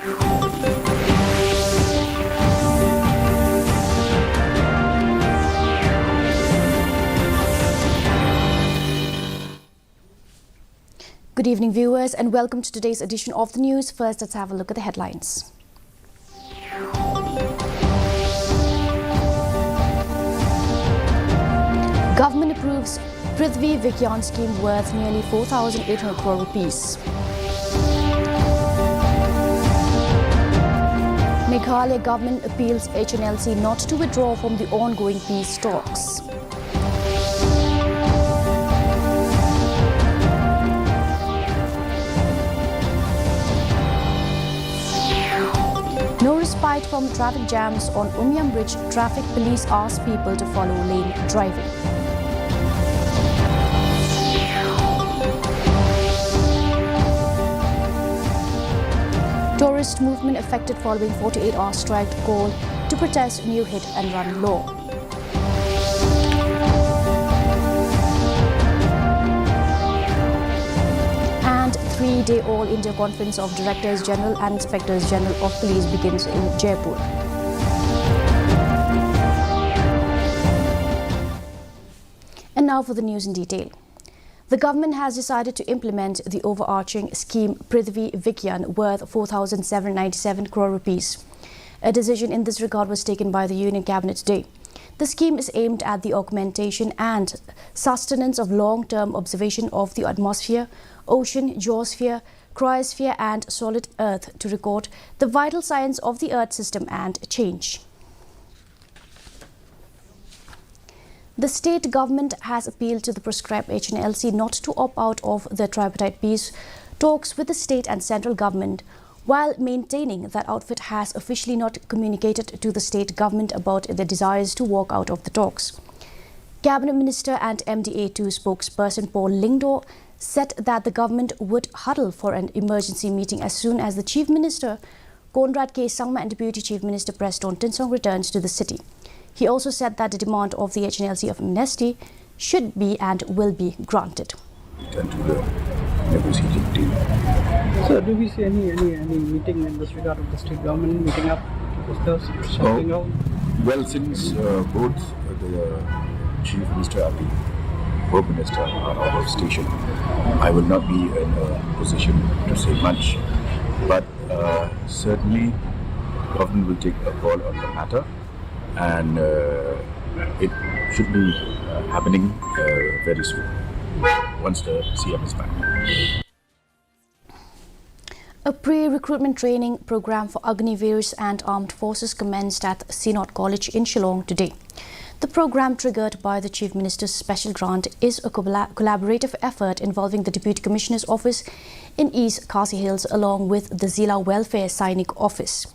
Good evening, viewers, and welcome to today's edition of the news. First, let's have a look at the headlines. Government approves Prithvi Vigyan scheme worth nearly 4,800 crore rupees. Meghalaya government appeals HNLC not to withdraw from the ongoing peace talks. No respite from traffic jams on Umiam Bridge. Traffic police ask people to follow lane driving. Tourist movement affected following 48-hour strike call to protest new hit and run law. And three-day All India Conference of Directors General and Inspectors General of Police begins in Jaipur. And now for the news in detail. The government has decided to implement the overarching scheme Prithvi Vigyan worth 4,797 crore rupees. A decision in this regard was taken by the Union Cabinet today. The scheme is aimed at the augmentation and sustenance of long-term observation of the atmosphere, ocean, geosphere, cryosphere and solid earth to record the vital signs of the earth system and change. The state government has appealed to the proscribed HNLC not to opt out of the tripartite peace talks with the state and central government, while maintaining that outfit has officially not communicated to the state government about their desires to walk out of the talks. Cabinet Minister and MDA2 spokesperson Paul Lyngdoh said that the government would huddle for an emergency meeting as soon as the Chief Minister, Conrad K. Sangma, and Deputy Chief Minister Preston Tinsong returns to the city. He also said that the demand of the HNLC of amnesty should be and will be granted. And to the negotiating team. So, do we see any meeting in this regard of the state government meeting up to discuss something out? Well, since both the Chief Minister and the Home Minister are out of station, I will not be in a position to say much. But certainly, government will take a call on the matter, and it should be happening very soon, once the CM is back. A pre-recruitment training program for Agniveers and armed forces commenced at Sinot College in Shillong today. The program, triggered by the Chief Minister's special grant, is a collaborative effort involving the Deputy Commissioner's Office in East Khasi Hills along with the Zila Welfare Sainik Office.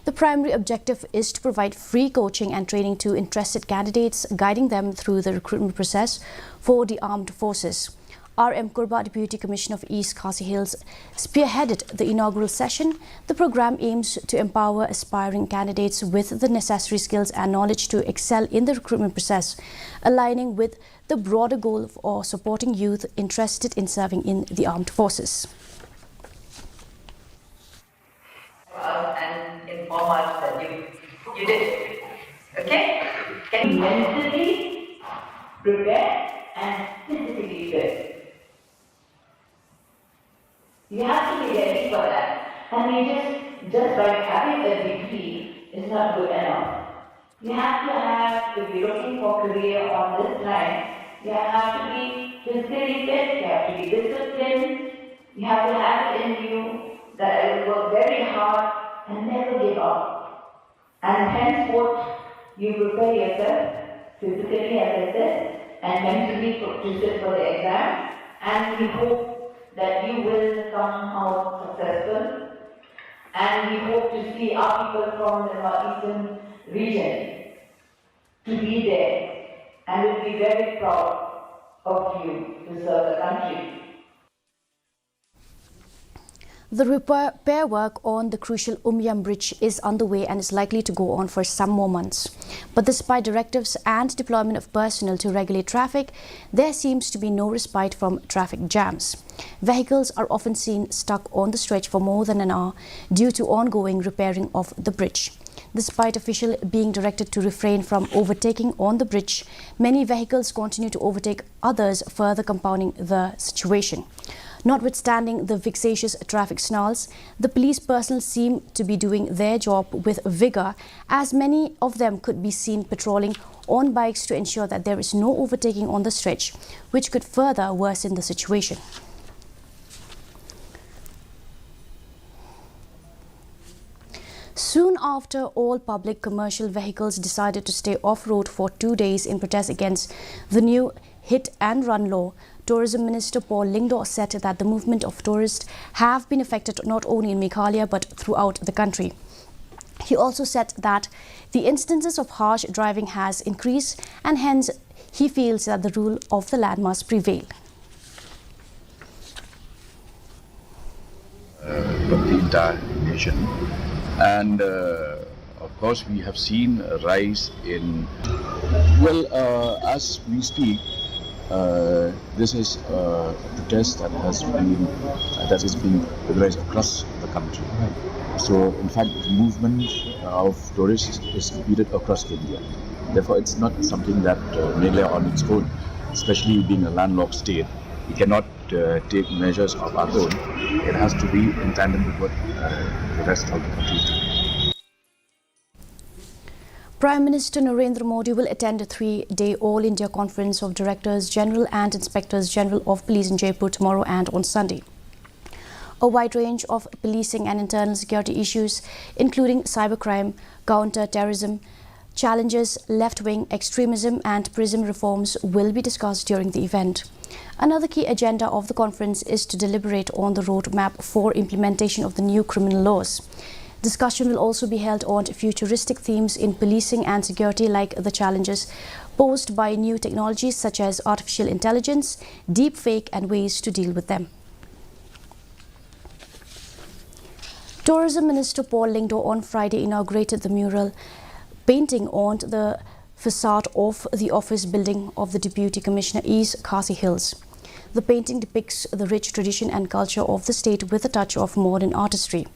The primary objective is to provide free coaching and training to interested candidates, guiding them through the recruitment process for the armed forces. R.M. Kurba, Deputy Commissioner of East Khasi Hills, spearheaded the inaugural session. The program aims to empower aspiring candidates with the necessary skills and knowledge to excel in the recruitment process, aligning with the broader goal of supporting youth interested in serving in the armed forces. And inform us that you did it. Okay? Can you mentally prepare and physically fit? You have to be ready for that. And you just by having a degree is not good enough. You have to have, if you're looking for career on this line, you have to be physically fit, you have to be disciplined, you have to have it in you that I will work very hard and never give up. And henceforth, you prepare yourself physically, as I said, and mentally to sit for the exam, and we hope that you will come out successful, and we hope to see our people from the northeastern region to be there, and we'll be very proud of you to serve the country. The repair work on the crucial Umiam Bridge is underway and is likely to go on for some more months. But despite directives and deployment of personnel to regulate traffic, there seems to be no respite from traffic jams. Vehicles are often seen stuck on the stretch for more than an hour due to ongoing repairing of the bridge. Despite officials being directed to refrain from overtaking on the bridge, many vehicles continue to overtake others, further compounding the situation. Notwithstanding the vexatious traffic snarls, the police personnel seem to be doing their job with vigour, as many of them could be seen patrolling on bikes to ensure that there is no overtaking on the stretch, which could further worsen the situation. Soon after, all public commercial vehicles decided to stay off-road for 2 days in protest against the new hit-and-run law. Tourism Minister Paul Lyngdoh said that the movement of tourists have been affected not only in Meghalaya but throughout the country. He also said that the instances of harsh driving has increased and hence he feels that the rule of the land must prevail. From the entire nation. And of course we have seen a rise in, as we speak, this is a protest that has been organized across the country. So in fact the movement of tourists is repeated across India. Therefore it's not something that Meghalaya on its own, especially being a landlocked state, we cannot take measures of our own. It has to be in tandem with what the rest of the country is doing. Prime Minister Narendra Modi will attend a 3-day All India Conference of Directors General and Inspectors General of Police in Jaipur tomorrow and on Sunday. A wide range of policing and internal security issues, including cybercrime, counter-terrorism, challenges, left-wing extremism and prison reforms will be discussed during the event. Another key agenda of the conference is to deliberate on the roadmap for implementation of the new criminal laws. Discussion will also be held on futuristic themes in policing and security, like the challenges posed by new technologies such as artificial intelligence, deepfake and ways to deal with them. Tourism Minister Paul Lyngdoh on Friday inaugurated the mural painting on the facade of the office building of the Deputy Commissioner East Khasi Hills. The painting depicts the rich tradition and culture of the state with a touch of modern artistry.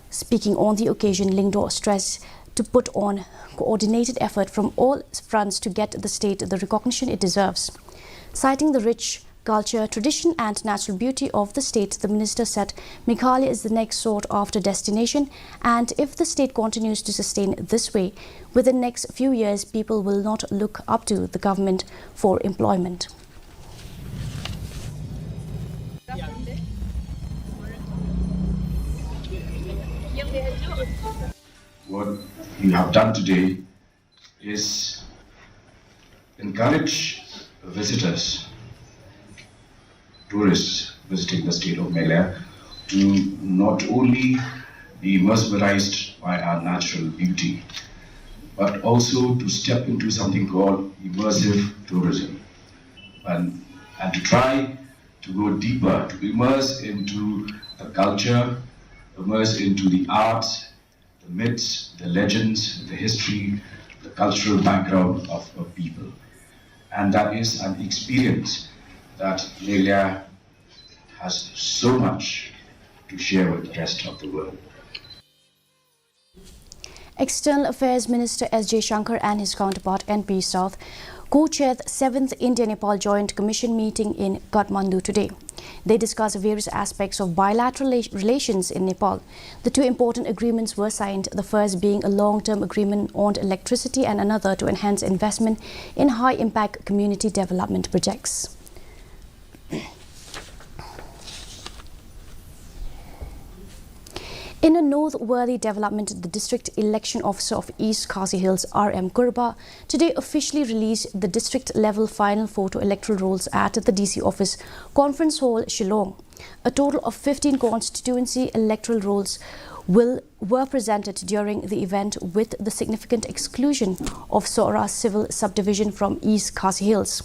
Speaking on the occasion, Lyngdoh stressed to put on coordinated effort from all fronts to get the state the recognition it deserves. Citing the rich culture, tradition and natural beauty of the state, the minister said Meghalaya is the next sought-after destination, and if the state continues to sustain this way, within the next few years, people will not look up to the government for employment. What you have done today is encourage visitors, tourists visiting the state of Meghalaya, to not only be mesmerized by our natural beauty, but also to step into something called immersive tourism, and to try to go deeper, to immerse into the culture, immerse into the arts, the myths, the legends, the history, the cultural background of a people. And that is an experience that Meghalaya has so much to share with the rest of the world. External Affairs Minister S.J. Shankar and his counterpart NP South co-chaired 7th India-Nepal Joint Commission meeting in Kathmandu today. They discussed various aspects of bilateral relations in Nepal. The two important agreements were signed, the first being a long-term agreement on electricity and another to enhance investment in high-impact community development projects. In a noteworthy development, the District Election Officer of East Khasi Hills, R.M. Kurba, today officially released the district-level final photo electoral rolls at the DC office, Conference Hall, Shillong. A total of 15 constituency electoral rolls were presented during the event, with the significant exclusion of Sora Civil Subdivision from East Khasi Hills.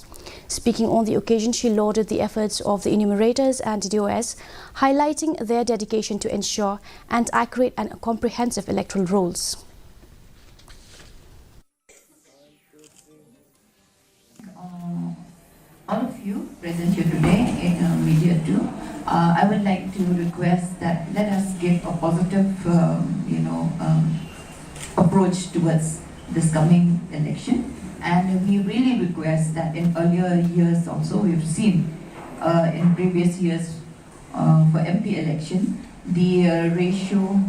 Speaking on the occasion, she lauded the efforts of the enumerators and DOS, highlighting their dedication to ensure an accurate and comprehensive electoral rolls. All of you present here today in media too, I would like to request that let us give a positive, approach towards this coming election. And we really request that in earlier years also, we've seen in previous years for MP election, the ratio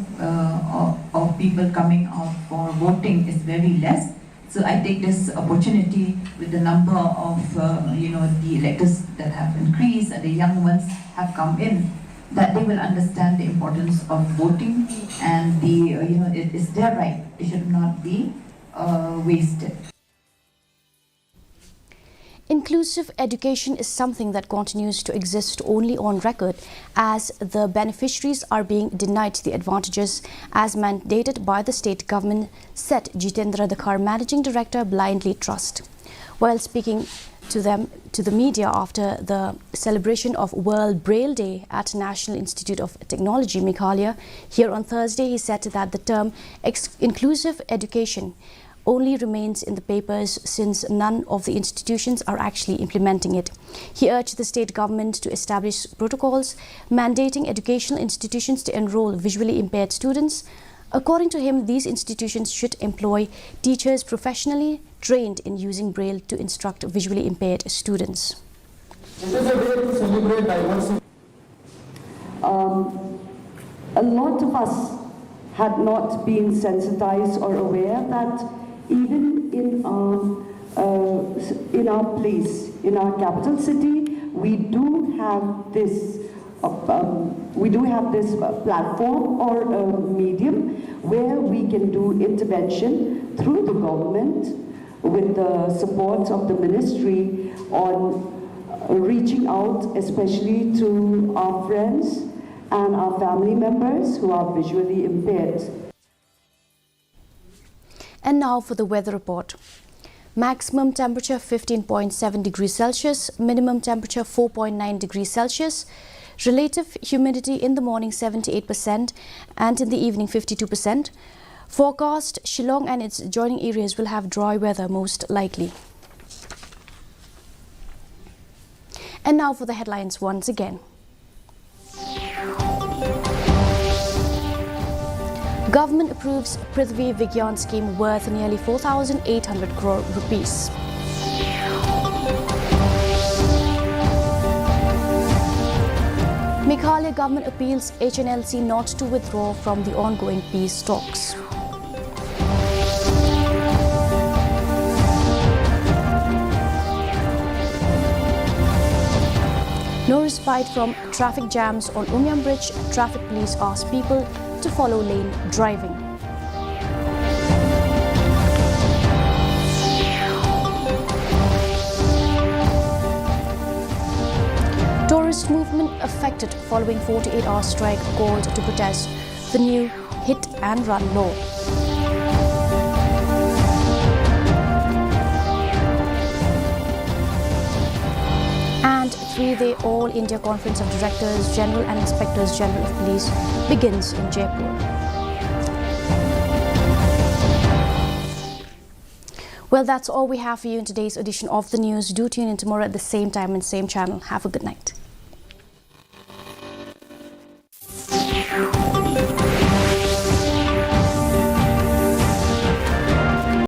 of people coming out for voting is very less. So I take this opportunity with the number of the electors that have increased and the young ones have come in, that they will understand the importance of voting, and it is their right. It should not be wasted. Inclusive education is something that continues to exist only on record, as the beneficiaries are being denied the advantages as mandated by the state government, said Jitendra Dakhar, Managing Director, Blindly Trust. While speaking to the media after the celebration of World Braille Day at National Institute of Technology, Meghalaya, here on Thursday, he said that the term inclusive education only remains in the papers since none of the institutions are actually implementing it. He urged the state government to establish protocols mandating educational institutions to enroll visually impaired students. According to him, these institutions should employ teachers professionally trained in using Braille to instruct visually impaired students. This is a way to celebrate diversity. A lot of us had not been sensitized or aware that even in our place, in our capital city, we do have this platform or medium where we can do intervention through the government with the support of the ministry on reaching out, especially to our friends and our family members who are visually impaired. And now for the weather report. Maximum temperature 15.7 degrees Celsius, minimum temperature 4.9 degrees Celsius, relative humidity in the morning 78% and in the evening 52%. Forecast, Shillong and its adjoining areas will have dry weather most likely. And now for the headlines once again. Government approves Prithvi Vigyan scheme worth nearly 4,800 crore rupees. Meghalaya government appeals HNLC not to withdraw from the ongoing peace talks. No respite from traffic jams on Umyam Bridge. Traffic police ask people to follow lane driving. Tourist movement affected following 48-hour strike called to protest the new hit and run law. And three-day All India Conference of Directors General and Inspectors General of Police begins in Jaipur. Well, that's all we have for you in today's edition of the news. Do tune in tomorrow at the same time and same channel. Have a good night.